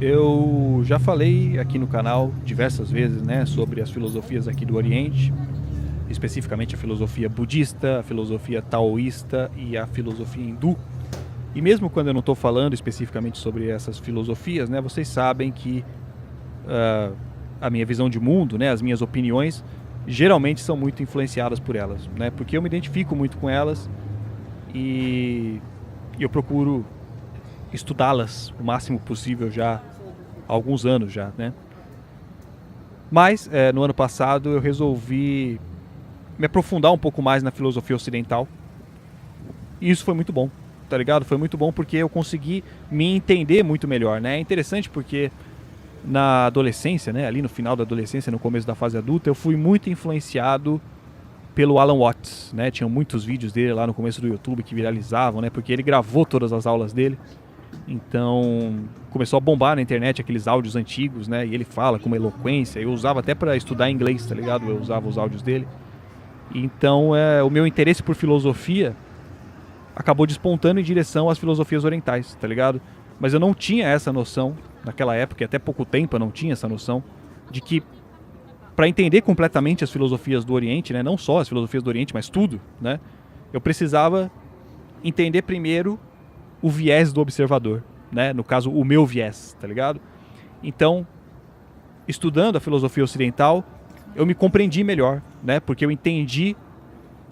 Eu já falei aqui no canal diversas vezes, né, sobre as filosofias aqui do Oriente, especificamente a filosofia budista, a filosofia taoísta e a filosofia hindu. E mesmo quando eu não estou falando especificamente sobre essas filosofias, né, vocês sabem que a minha visão de mundo, né, as minhas opiniões, geralmente são muito influenciadas por elas, né, porque eu me identifico muito com elas e eu procuro estudá-las o máximo possível já há alguns anos já, né? Mas no ano passado eu resolvi me aprofundar um pouco mais na filosofia ocidental e isso foi muito bom, tá ligado? Foi muito bom porque eu consegui me entender muito melhor, né? É interessante porque na adolescência, né, ali no final da adolescência, no começo da fase adulta, eu fui muito influenciado pelo Alan Watts, né? Tinham muitos vídeos dele lá no começo do YouTube que viralizavam, né? Porque ele gravou todas as aulas dele. Então começou a bombar na internet aqueles áudios antigos, né? E ele fala com uma eloquência. Eu usava até para estudar inglês, tá ligado? Eu usava os áudios dele. Então o meu interesse por filosofia acabou despontando em direção às filosofias orientais, tá ligado? Mas eu não tinha essa noção naquela época, e até pouco tempo eu não tinha essa noção de que para entender completamente as filosofias do Oriente, né? Não só as filosofias do Oriente, mas tudo, né? Eu precisava entender primeiro o viés do observador, né? No caso, o meu viés, tá ligado? Então, estudando a filosofia ocidental, eu me compreendi melhor, né? Porque eu entendi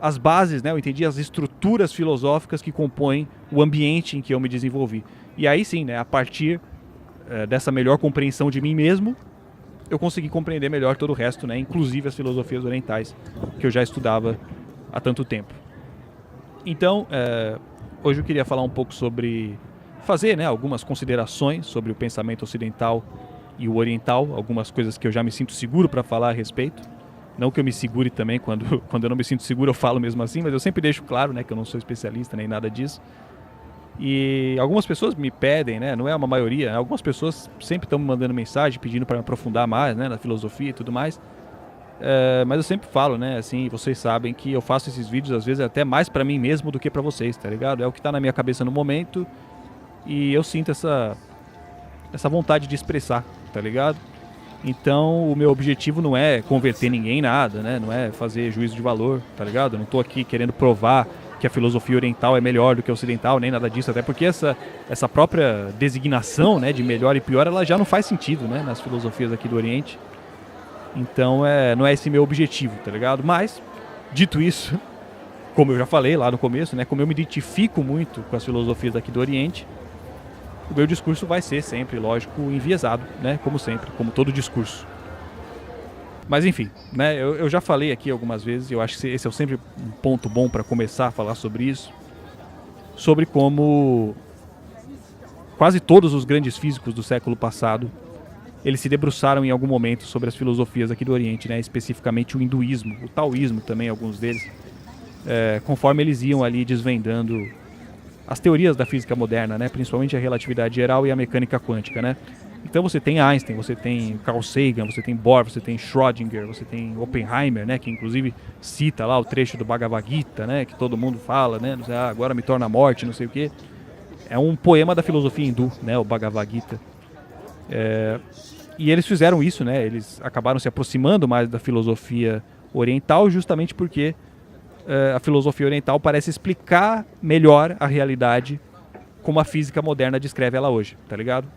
as bases, né? Eu entendi as estruturas filosóficas que compõem o ambiente em que eu me desenvolvi. E aí sim, né? A partir dessa melhor compreensão de mim mesmo, eu consegui compreender melhor todo o resto, né? Inclusive as filosofias orientais, que eu já estudava há tanto tempo. Então, hoje eu queria falar um pouco sobre fazer, né, algumas considerações sobre o pensamento ocidental e o oriental, algumas coisas que eu já me sinto seguro para falar a respeito. Não que eu me segure também, quando eu não me sinto seguro eu falo mesmo assim, mas eu sempre deixo claro, né, que eu não sou especialista nem nada disso. E algumas pessoas me pedem, né, não é uma maioria, algumas pessoas sempre estão me mandando mensagem pedindo para me aprofundar mais, né, na filosofia e tudo mais. Mas eu sempre falo, né, assim, vocês sabem que eu faço esses vídeos às vezes até mais pra mim mesmo do que pra vocês, tá ligado? É o que tá na minha cabeça no momento e eu sinto essa vontade de expressar, tá ligado? Então o meu objetivo não é converter ninguém em nada, né? Não é fazer juízo de valor, tá ligado? Eu não tô aqui querendo provar que a filosofia oriental é melhor do que a ocidental, nem nada disso, até porque essa própria designação, né, de melhor e pior, ela já não faz sentido, né, nas filosofias aqui do Oriente. Então não é esse meu objetivo, tá ligado? Mas, dito isso, como eu já falei lá no começo, né? Como eu me identifico muito com as filosofias aqui do Oriente, o meu discurso vai ser sempre, lógico, enviesado, né? Como sempre, como todo discurso. Mas enfim, né? Eu já falei aqui algumas vezes, e eu acho que esse é sempre um ponto bom para começar a falar sobre isso, sobre como quase todos os grandes físicos do século passado eles se debruçaram em algum momento sobre as filosofias aqui do Oriente, né? Especificamente o hinduísmo, o taoísmo também, alguns deles, conforme eles iam ali desvendando as teorias da física moderna, né? Principalmente a relatividade geral e a mecânica quântica, né? Então você tem Einstein, você tem Carl Sagan, você tem Bohr, você tem Schrödinger, você tem Oppenheimer, né? Que inclusive cita lá o trecho do Bhagavad Gita, né? Que todo mundo fala, né? Agora me torna a morte, não sei o quê. É um poema da filosofia hindu, né? O Bhagavad Gita. E eles fizeram isso, né? Eles acabaram se aproximando mais da filosofia oriental justamente porque a filosofia oriental parece explicar melhor a realidade como a física moderna descreve ela hoje, tá ligado?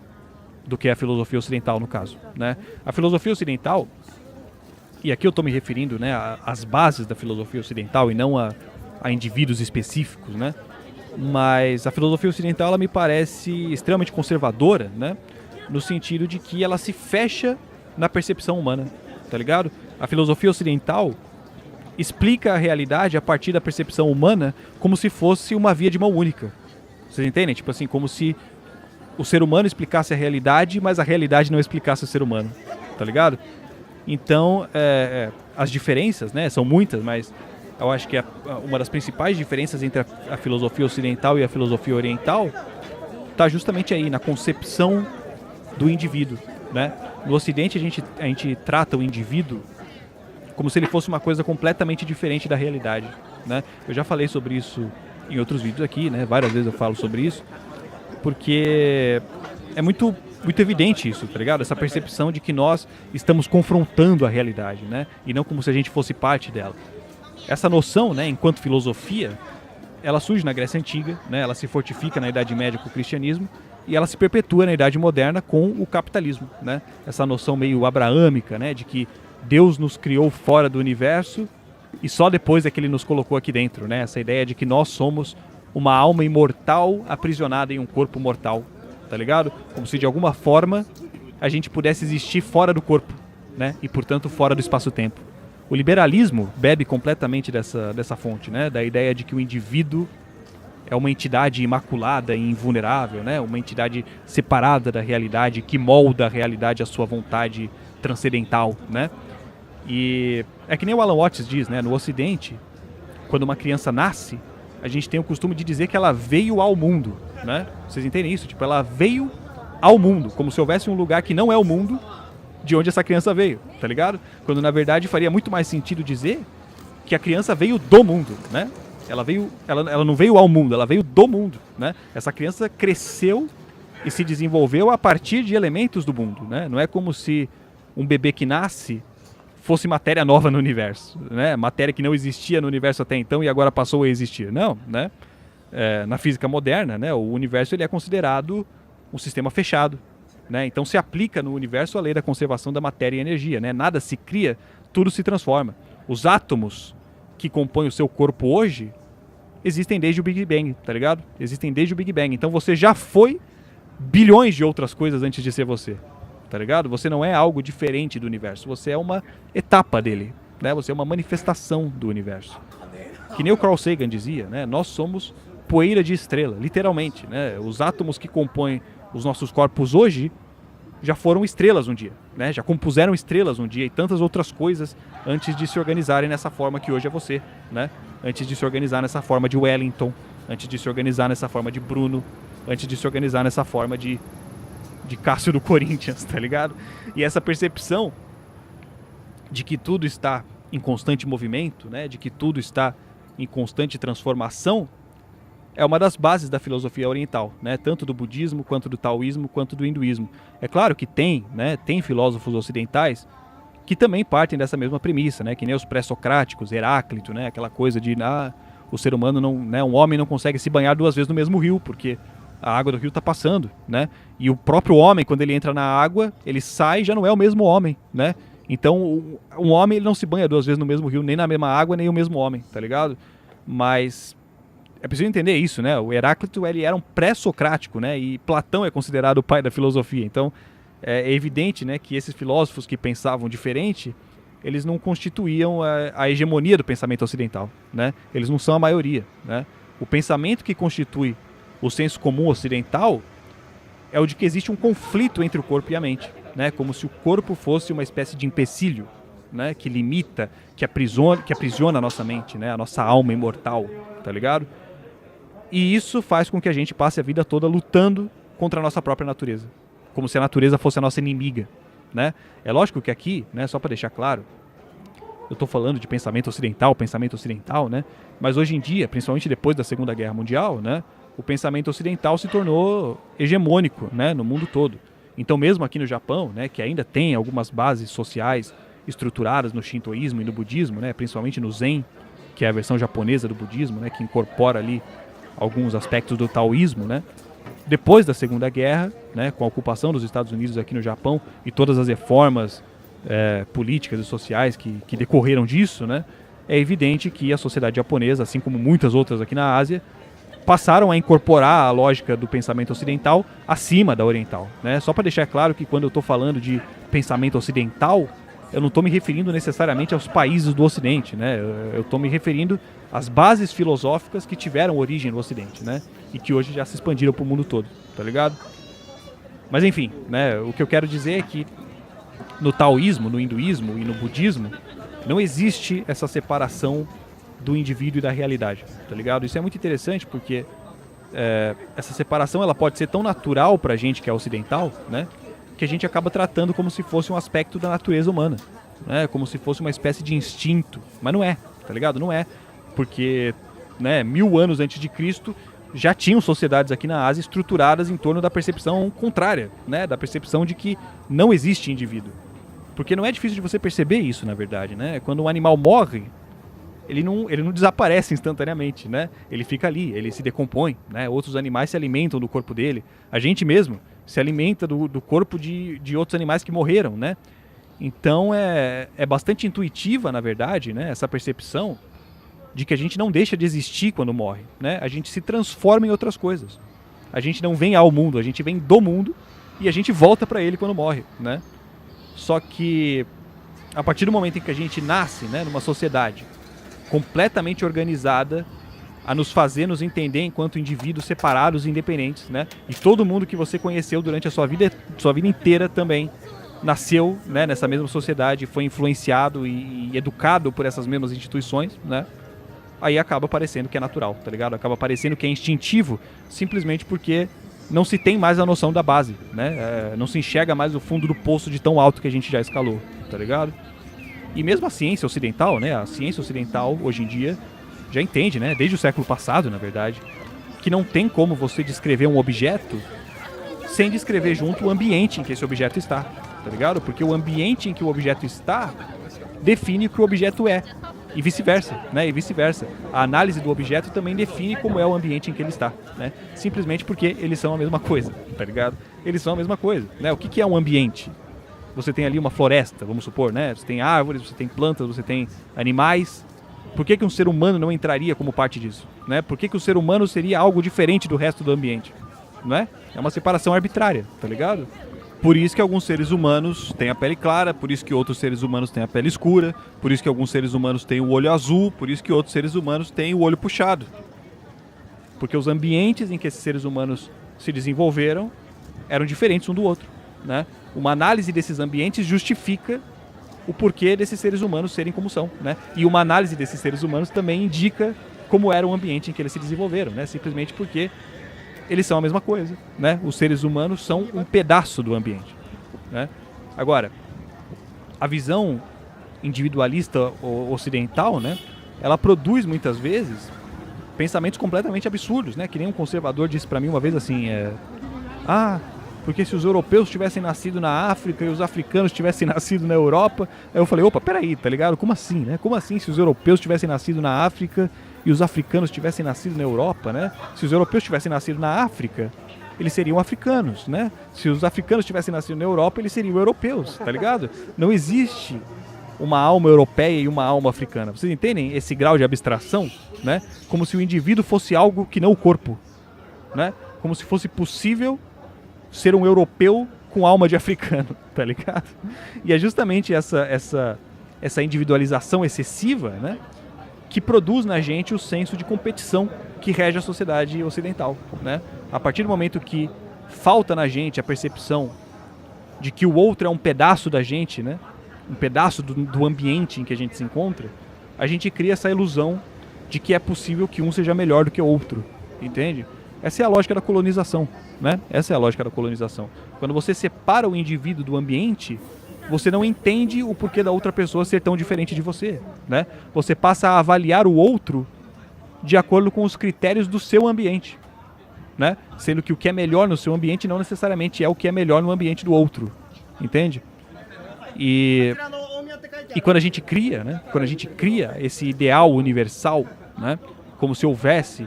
Do que a filosofia ocidental, no caso, né? A filosofia ocidental, e aqui eu estou me referindo, né, às bases da filosofia ocidental e não a indivíduos específicos, né? Mas a filosofia ocidental, ela me parece extremamente conservadora, né? No sentido de que ela se fecha na percepção humana, tá ligado? A filosofia ocidental explica a realidade a partir da percepção humana como se fosse uma via de mão única. Vocês entendem? Tipo assim, como se o ser humano explicasse a realidade, mas a realidade não explicasse o ser humano, tá ligado? Então, as diferenças, né, são muitas, mas eu acho que uma das principais diferenças entre a filosofia ocidental e a filosofia oriental está justamente aí, na concepção do indivíduo, né? No Ocidente a gente trata o indivíduo como se ele fosse uma coisa completamente diferente da realidade, né? Eu já falei sobre isso em outros vídeos aqui, né? Várias vezes eu falo sobre isso, porque é muito muito evidente isso, tá ligado? Essa percepção de que nós estamos confrontando a realidade, né? E não como se a gente fosse parte dela. Essa noção, né, enquanto filosofia, ela surge na Grécia Antiga, né? Ela se fortifica na Idade Média com o cristianismo e ela se perpetua na Idade Moderna com o capitalismo, né? Essa noção meio abraâmica, né, de que Deus nos criou fora do universo e só depois é que ele nos colocou aqui dentro, né? Essa ideia de que nós somos uma alma imortal aprisionada em um corpo mortal, tá ligado? Como se de alguma forma a gente pudesse existir fora do corpo, né? E portanto fora do espaço-tempo. O liberalismo bebe completamente dessa fonte, né? Da ideia de que o indivíduo é uma entidade imaculada e invulnerável, né? Uma entidade separada da realidade, que molda a realidade à sua vontade transcendental, né? E é que nem o Alan Watts diz, né? No Ocidente, quando uma criança nasce, a gente tem o costume de dizer que ela veio ao mundo, né? Vocês entendem isso? Tipo, ela veio ao mundo, como se houvesse um lugar que não é o mundo de onde essa criança veio, tá ligado? Quando na verdade faria muito mais sentido dizer que a criança veio do mundo, né? Ela não veio ao mundo, ela veio do mundo, né? Essa criança cresceu e se desenvolveu a partir de elementos do mundo, né? Não é como se um bebê que nasce fosse matéria nova no universo, né? Matéria que não existia no universo até então e agora passou a existir. Não, né? Na física moderna, né? O universo ele é considerado um sistema fechado, né? Então se aplica no universo a lei da conservação da matéria e energia, né? Nada se cria, tudo se transforma. Os átomos que compõem o seu corpo hoje existem desde o Big Bang, tá ligado? Existem desde o Big Bang. Então você já foi bilhões de outras coisas antes de ser você, tá ligado? Você não é algo diferente do universo, você é uma etapa dele, né? Você é uma manifestação do universo. Que nem o Carl Sagan dizia, né? Nós somos poeira de estrela, literalmente, né? Os átomos que compõem os nossos corpos hoje já foram estrelas um dia, né? Já compuseram estrelas um dia e tantas outras coisas antes de se organizarem nessa forma que hoje é você, né? Antes de se organizar nessa forma de Wellington, antes de se organizar nessa forma de Bruno, antes de se organizar nessa forma de Cássio do Corinthians, tá ligado? E essa percepção de que tudo está em constante movimento, né? De que tudo está em constante transformação, é uma das bases da filosofia oriental, né? Tanto do budismo, quanto do taoísmo, quanto do hinduísmo. É claro que tem filósofos ocidentais que também partem dessa mesma premissa, né? Que nem os pré-socráticos, Heráclito, né? Aquela coisa de o ser humano não, né? Um homem não consegue se banhar duas vezes no mesmo rio, porque a água do rio está passando, né? E o próprio homem, quando ele entra na água, ele sai e já não é o mesmo homem, né? Então, um homem ele não se banha duas vezes no mesmo rio, nem na mesma água, nem o mesmo homem, tá ligado? Mas é preciso entender isso, né? O Heráclito ele era um pré-socrático, né? E Platão é considerado o pai da filosofia. Então, é evidente, né, que esses filósofos que pensavam diferente, eles não constituíam a hegemonia do pensamento ocidental, né? Eles não são a maioria, né? O pensamento que constitui o senso comum ocidental é o de que existe um conflito entre o corpo e a mente, né? Como se o corpo fosse uma espécie de empecilho, né? Que limita, que aprisiona a nossa mente, né? A nossa alma imortal, tá ligado? E isso faz com que a gente passe a vida toda lutando contra a nossa própria natureza, como se a natureza fosse a nossa inimiga, né? É lógico que aqui, né, só para deixar claro, eu estou falando de pensamento ocidental, né? Mas hoje em dia, principalmente depois da Segunda Guerra Mundial, né, o pensamento ocidental se tornou hegemônico, né, no mundo todo. Então mesmo aqui no Japão, né, que ainda tem algumas bases sociais estruturadas no shintoísmo e no budismo, né, principalmente no Zen, que é a versão japonesa do budismo, né, que incorpora ali alguns aspectos do taoísmo, né? Depois da Segunda Guerra, né, com a ocupação dos Estados Unidos aqui no Japão e todas as reformas políticas e sociais que decorreram disso, né, é evidente que a sociedade japonesa, assim como muitas outras aqui na Ásia, passaram a incorporar a lógica do pensamento ocidental acima da oriental, né? Só para deixar claro que quando eu estou falando de pensamento ocidental, eu não estou me referindo necessariamente aos países do Ocidente, né? Eu estou me referindo às bases filosóficas que tiveram origem no Ocidente, né? E que hoje já se expandiram para o mundo todo, tá ligado? Mas enfim, né? O que eu quero dizer é que no taoísmo, no hinduísmo e no budismo não existe essa separação do indivíduo e da realidade, tá ligado? Isso é muito interessante porque essa separação ela pode ser tão natural pra gente que é ocidental, né? Que a gente acaba tratando como se fosse um aspecto da natureza humana, né? Como se fosse uma espécie de instinto, mas não é, tá ligado? Não é, porque, né, 1000 anos antes de Cristo já tinham sociedades aqui na Ásia estruturadas em torno da percepção contrária, né? Da percepção de que não existe indivíduo. Porque não é difícil de você perceber isso, na verdade, né? Quando um animal morre, ele não desaparece instantaneamente, né? Ele fica ali, ele se decompõe, né? Outros animais se alimentam do corpo dele. A gente mesmo se alimenta do corpo de outros animais que morreram, né? Então é bastante intuitiva, na verdade, né? Essa percepção de que a gente não deixa de existir quando morre, né? A gente se transforma em outras coisas. A gente não vem ao mundo, a gente vem do mundo e a gente volta para ele quando morre, né? Só que a partir do momento em que a gente nasce, né, numa sociedade completamente organizada a nos fazer nos entender enquanto indivíduos separados e independentes, né? E todo mundo que você conheceu durante a sua vida inteira também nasceu, né, nessa mesma sociedade, foi influenciado e educado por essas mesmas instituições, né? Aí acaba parecendo que é natural, tá ligado? Acaba parecendo que é instintivo, simplesmente porque não se tem mais a noção da base, né? Não se enxerga mais o fundo do poço de tão alto que a gente já escalou, tá ligado? E mesmo a ciência ocidental, né? A ciência ocidental, hoje em dia, já entende, né? Desde o século passado, na verdade, que não tem como você descrever um objeto sem descrever junto o ambiente em que esse objeto está, tá ligado? Porque o ambiente em que o objeto está define o que o objeto é. E vice-versa, né? E vice-versa. A análise do objeto também define como é o ambiente em que ele está, né? Simplesmente porque eles são a mesma coisa, tá ligado? Eles são a mesma coisa, né? O que é um ambiente? Você tem ali uma floresta, vamos supor, né? Você tem árvores, você tem plantas, você tem animais. Por que um ser humano não entraria como parte disso, né? Por que o ser humano seria algo diferente do resto do ambiente, não é? É uma separação arbitrária, tá ligado? Por isso que alguns seres humanos têm a pele clara, por isso que outros seres humanos têm a pele escura, por isso que alguns seres humanos têm o olho azul, por isso que outros seres humanos têm o olho puxado. Porque os ambientes em que esses seres humanos se desenvolveram eram diferentes um do outro, né? Uma análise desses ambientes justifica o porquê desses seres humanos serem como são, né? E uma análise desses seres humanos também indica como era o ambiente em que eles se desenvolveram, né? Simplesmente porque eles são a mesma coisa, né? Os seres humanos são um pedaço do ambiente, né? Agora, a visão individualista ocidental, né? Ela produz muitas vezes pensamentos completamente absurdos, né? Que nem um conservador disse pra mim uma vez assim, porque se os europeus tivessem nascido na África e os africanos tivessem nascido na Europa, aí eu falei, opa, peraí, tá ligado? Como assim, né? Como assim se os europeus tivessem nascido na África e os africanos tivessem nascido na Europa, né? Se os europeus tivessem nascido na África, eles seriam africanos, né? Se os africanos tivessem nascido na Europa, eles seriam europeus, tá ligado? Não existe uma alma europeia e uma alma africana. Vocês entendem esse grau de abstração, né? Como se o indivíduo fosse algo que não o corpo, né? Como se fosse possível ser um europeu com alma de africano, tá ligado? E é justamente essa individualização excessiva, né, que produz na gente o senso de competição que rege a sociedade ocidental, né? A partir do momento que falta na gente a percepção de que o outro é um pedaço da gente, né, um pedaço do ambiente em que a gente se encontra, a gente cria essa ilusão de que é possível que um seja melhor do que o outro, entende? Essa é a lógica da colonização, né? Essa é a lógica da colonização. Quando você separa o indivíduo do ambiente, você não entende o porquê da outra pessoa ser tão diferente de você, né? Você passa a avaliar o outro de acordo com os critérios do seu ambiente, né? Sendo que o que é melhor no seu ambiente não necessariamente é o que é melhor no ambiente do outro, entende? E quando a gente cria, né? Quando a gente cria esse ideal universal, né? Como se houvesse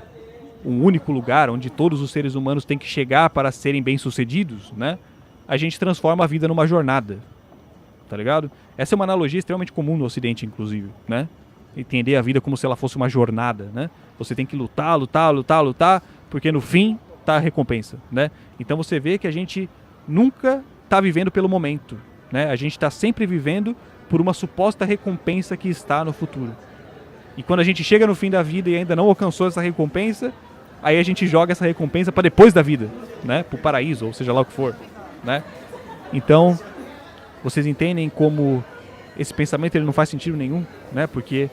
um único lugar onde todos os seres humanos têm que chegar para serem bem-sucedidos, né? A gente transforma a vida numa jornada, tá ligado? Essa é uma analogia extremamente comum no Ocidente, inclusive, né? Entender a vida como se ela fosse uma jornada, né? Você tem que lutar, porque no fim tá a recompensa, né? Então você vê que a gente nunca tá vivendo pelo momento, né? A gente está sempre vivendo por uma suposta recompensa que está no futuro. E quando a gente chega no fim da vida e ainda não alcançou essa recompensa, aí a gente joga essa recompensa para depois da vida, né? Pro paraíso, ou seja lá o que for, né? Então, vocês entendem como esse pensamento ele não faz sentido nenhum, né? Porque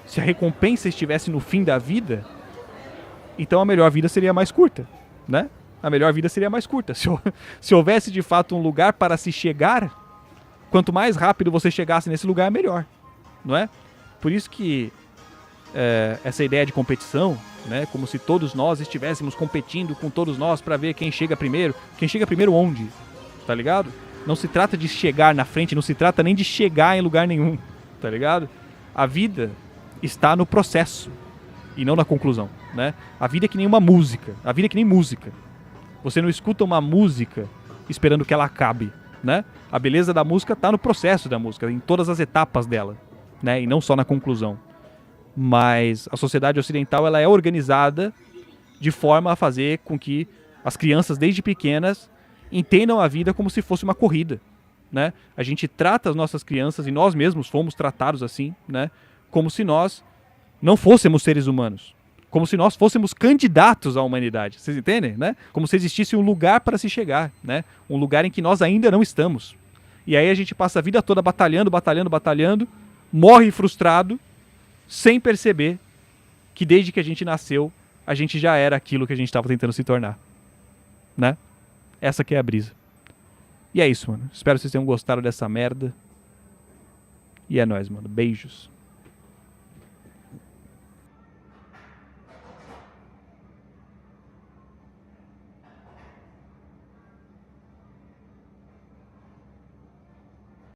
se a recompensa estivesse no fim da vida, então a melhor vida seria mais curta, né? A melhor vida seria mais curta. Se houvesse de fato um lugar para se chegar, quanto mais rápido você chegasse nesse lugar, melhor, não é? Por isso que essa ideia de competição, né? Como se todos nós estivéssemos competindo com todos nós para ver quem chega primeiro. Quem chega primeiro onde? Tá ligado? Não se trata de chegar na frente, não se trata nem de chegar em lugar nenhum, tá ligado? A vida está no processo e não na conclusão, né? A vida é que nem uma música, a vida é que nem música. Você não escuta uma música esperando que ela acabe, né? A beleza da música está no processo da música, em todas as etapas dela, né? E não só na conclusão. Mas a sociedade ocidental, ela é organizada de forma a fazer com que as crianças, desde pequenas, entendam a vida como se fosse uma corrida, né? A gente trata as nossas crianças, e nós mesmos fomos tratados assim, né? Como se nós não fôssemos seres humanos. Como se nós fôssemos candidatos à humanidade. Vocês entendem, né? Como se existisse um lugar para se chegar, né? Um lugar em que nós ainda não estamos. E aí a gente passa a vida toda batalhando, morre frustrado, sem perceber que desde que a gente nasceu, a gente já era aquilo que a gente estava tentando se tornar, né? Essa que é a brisa. E é isso, mano. Espero que vocês tenham gostado dessa merda. E é nóis, mano. Beijos.